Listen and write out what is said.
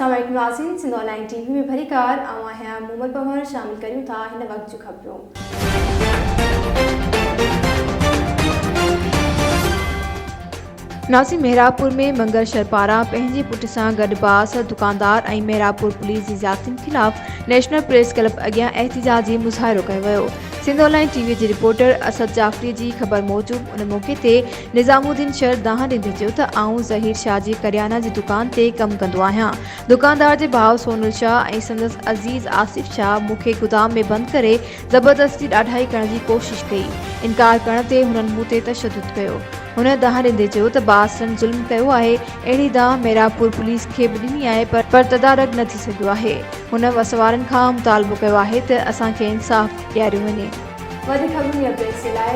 अस्सलाम वालेकुम नाज़रीन, सिंध ऑनलाइन टीवी में भरी कार आवां हैं मोहम्मद पमर शामिल करूं था हिन वक्त जो खबरों। नाज़रीन, मेहरापुर में मंगल शरपारा पंहिंजे पुट सां गॾु बास दुकानदार ऐं मेहरापुर पुलिस जी ज़्यादतियुनि ख़िलाफ़ नेशनल प्रेस क्लब अॻियां एहतिजाजी मुज़ाहिरो कयो वियो। सिंध ऑनलाइन टीवी जे रिपोर्टर असद जाफ़री जी ख़बर मूजिबि उन मौक़े ते निज़ामुद्दीन शर दाह ॾींदे चयो त आऊं ज़हीर शाह जी करियाना जी दुकान ते कमु कंदो आहियां। दुकानदार जे भाउ सोनल शाह ऐं संदसि अज़ीज़ आसिफ़ शाह मूंखे गुदाम में बंदि करे ज़बरदस्ती ॾाढाई करण जी कोशिश कई। इनकार करण ते हुननि मूं ते तशदुद कयो। हुन दाह ॾींदे चयो त बासनि ज़ुल्म कयो आहे, अहिड़ी दाह मेहरापुर पुलिस खे बि ॾिनी आहे पर तदारक न थी सघियो आहे। हुन वसवारनि खां मुतालबो कयो आहे त असांखे इंसाफ़ ॾियारियो वञे। वधीक खबरूं या अपडेट्स जे लाइ